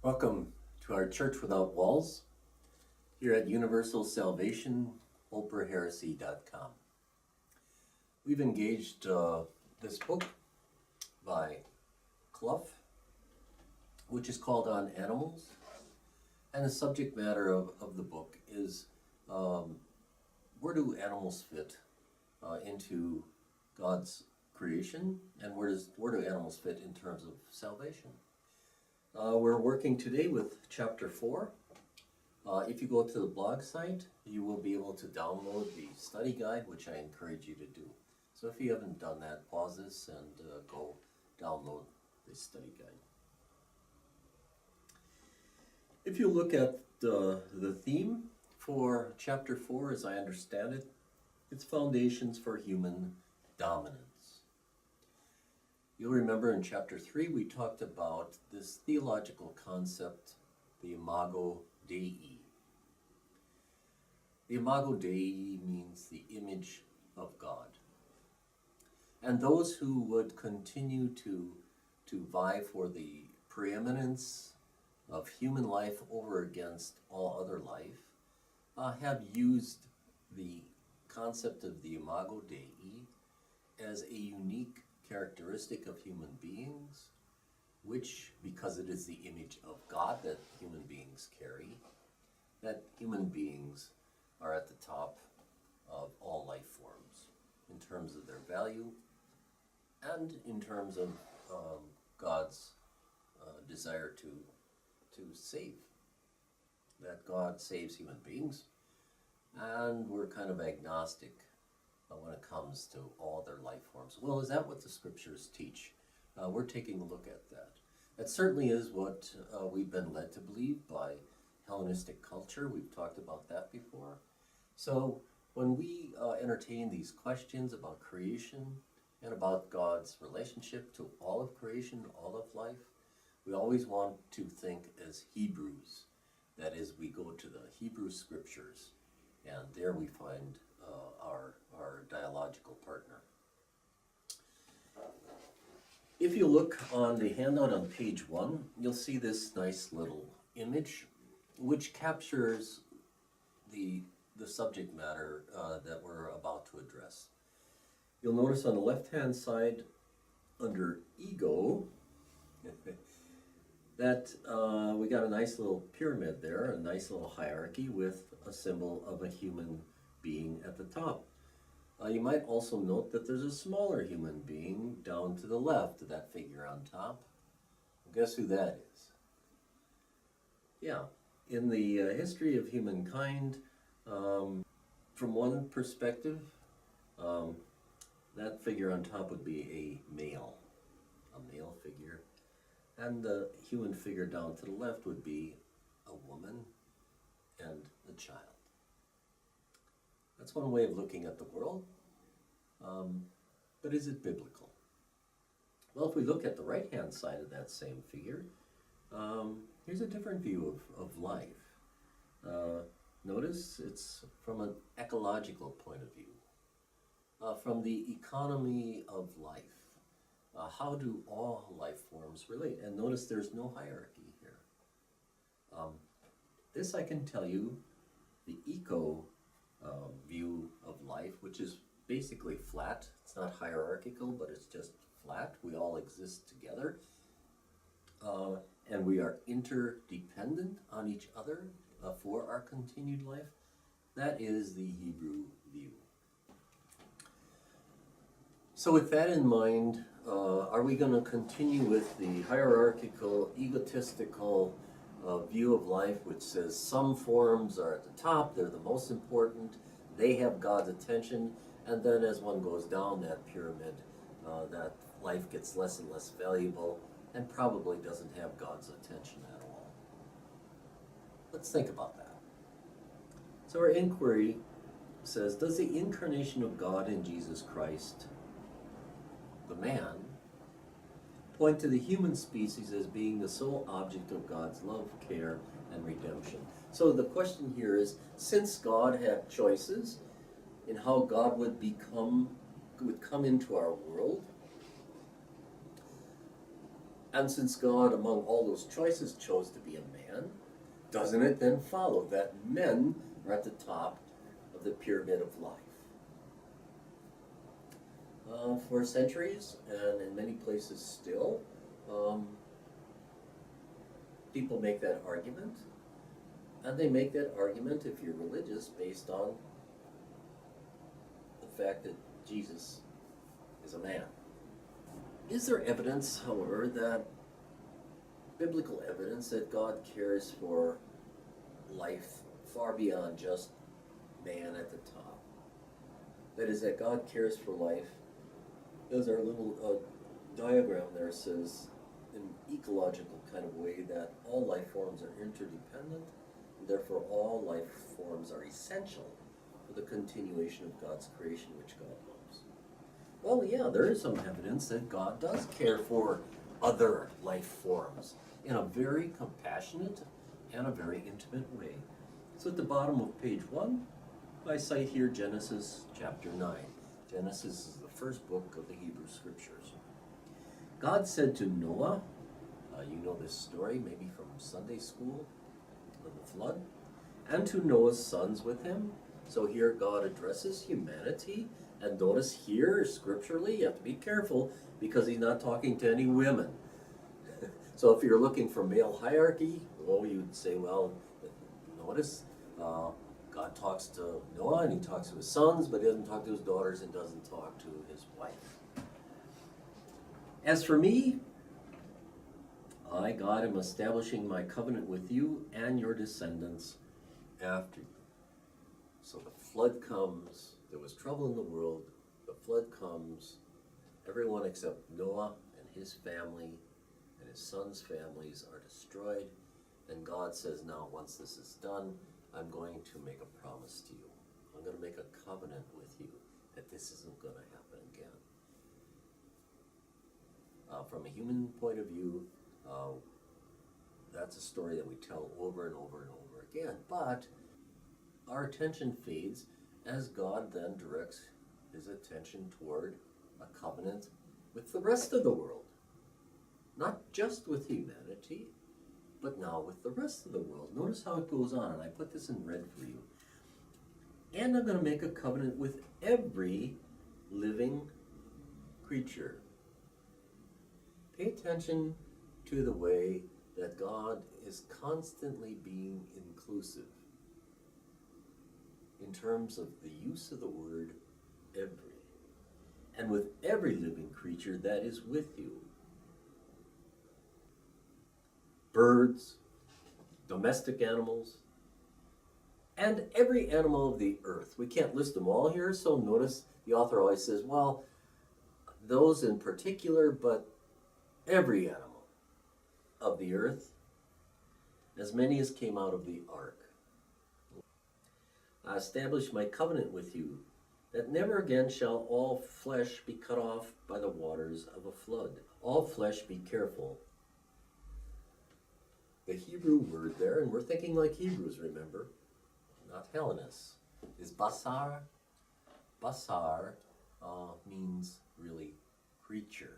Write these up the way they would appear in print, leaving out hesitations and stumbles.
Welcome to our Church Without Walls here at Universal Salvation, OprahHeresy.com. We've engaged this book by Clough, which is called On Animals, and the subject matter of the book is where do animals fit into God's creation, and where do animals fit in terms of salvation? We're working today with chapter 4. If you go to the blog site, you will be able to download the study guide, which I encourage you to do. So if you haven't done that, pause this and go download the study guide. If you look at the theme for chapter 4, as I understand it, it's foundations for human dominance. You'll remember in chapter 3 we talked about this theological concept, the Imago Dei. The Imago Dei means the image of God. And those who would continue to vie for the preeminence of human life over against all other life have used the concept of the Imago Dei as a unique characteristic of human beings, which, because it is the image of God that human beings carry, that human beings are at the top of all life forms in terms of their value and in terms of God's desire to save. That God saves human beings, and we're kind of agnostic when it comes to all other life forms. Well, is that what the scriptures teach? We're taking a look at that. That certainly is what we've been led to believe by Hellenistic culture. We've talked about that before. So when we entertain these questions about creation and about God's relationship to all of creation, all of life, we always want to think as Hebrews. That is, we go to the Hebrew scriptures, and there we find our dialogical partner. If you look on the handout on page 1, you'll see this nice little image which captures the subject matter that we're about to address. You'll notice on the left-hand side under ego that we got a nice little pyramid there, a nice little hierarchy with a symbol of a human being at the top. You might also note that there's a smaller human being down to the left of that figure on top. Guess who that is? Yeah, in the history of humankind, from one perspective, that figure on top would be a male figure, and the human figure down to the left would be a woman and a child. That's one way of looking at the world, but is it biblical? Well, if we look at the right-hand side of that same figure, here's a different view of life. Notice it's from an ecological point of view, from the economy of life. How do all life forms relate? And notice there's no hierarchy here. This I can tell you, the eco view of life, which is basically flat. It's not hierarchical, but it's just flat. We all exist together, and we are interdependent on each other for our continued life. That is the Hebrew view. So with that in mind, are we going to continue with the hierarchical, egotistical view of life, which says some forms are at the top, they're the most important, they have God's attention, and then as one goes down that pyramid, that life gets less and less valuable and probably doesn't have God's attention at all? Let's think about that. So our inquiry says, does the incarnation of God in Jesus Christ, the man, point to the human species as being the sole object of God's love, care, and redemption? So the question here is, since God had choices in how God would come into our world, And since God, among all those choices, chose to be a man, doesn't it then follow that men are at the top of the pyramid of life? For centuries, and in many places still, um, people make that argument. And they make that argument, if you're religious, based on the fact that Jesus is a man. Is there evidence, however, that biblical evidence that God cares for life far beyond just man at the top? That is, that God cares for life, as our little diagram there says, in an ecological kind of way, that all life forms are interdependent, and therefore all life forms are essential for the continuation of God's creation, which God loves. Well, yeah, there is some evidence that God does care for other life forms in a very compassionate and a very intimate way. So at the bottom of page 1, I cite here Genesis chapter 9. Genesis is the first book of the Hebrew Scriptures. God said to Noah, you know this story maybe from Sunday school, of the flood, and to Noah's sons with him. So here God addresses humanity, and notice here scripturally, you have to be careful because he's not talking to any women. So if you're looking for male hierarchy, well, you'd say, well, notice God talks to Noah and he talks to his sons, but he doesn't talk to his daughters and doesn't talk to his wife. As for me, I, God, am establishing my covenant with you and your descendants after you. So the flood comes, there was trouble in the world, the flood comes, everyone except Noah and his family and his sons' families are destroyed, and God says, now once this is done, I'm going to make a promise to you. I'm going to make a covenant with you that this isn't going to happen again. From a human point of view, that's a story that we tell over and over and over again, but our attention fades as God then directs his attention toward a covenant with the rest of the world. Not just with humanity, but now with the rest of the world. Notice how it goes on, and I put this in red for you. And I'm going to make a covenant with every living creature. Pay attention to the way that God is constantly being inclusive in terms of the use of the word every. And with every living creature that is with you. Birds, domestic animals, and every animal of the earth. We can't list them all here, so notice the author always says, well, those in particular, but every animal of the earth, as many as came out of the ark. I establish my covenant with you, that never again shall all flesh be cut off by the waters of a flood. All flesh, be careful. The Hebrew word there, and we're thinking like Hebrews, remember, not Hellenists, is basar. Basar means really creature.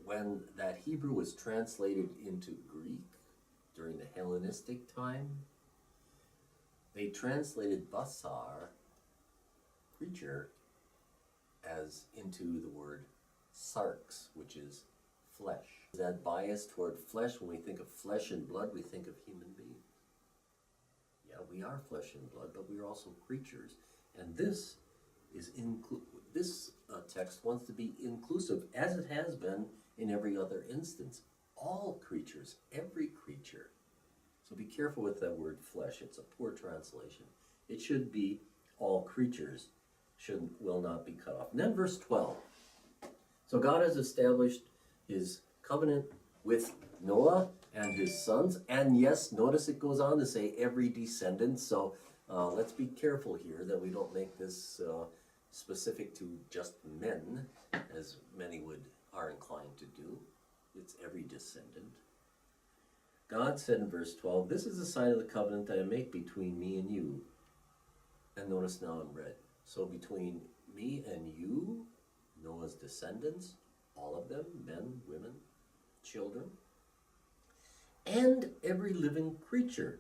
When that Hebrew was translated into Greek during the Hellenistic time, they translated basar, creature, as into the word sarx, which is flesh. That bias toward flesh, when we think of flesh and blood, we think of human beings. Yeah, we are flesh and blood, but we are also creatures. And this is this text wants to be inclusive, as it has been in every other instance. All creatures, every creature. So be careful with that word flesh. It's a poor translation. It should be all creatures will not be cut off. And then verse 12. So God has established his covenant with Noah and his sons. And yes, notice it goes on to say every descendant. So let's be careful here that we don't make this specific to just men, as many are inclined to do. It's every descendant. God said in verse 12, this is the sign of the covenant that I make between me and you. And notice now in red. So between me and you, Noah's descendants, all of them, men, women, children, and every living creature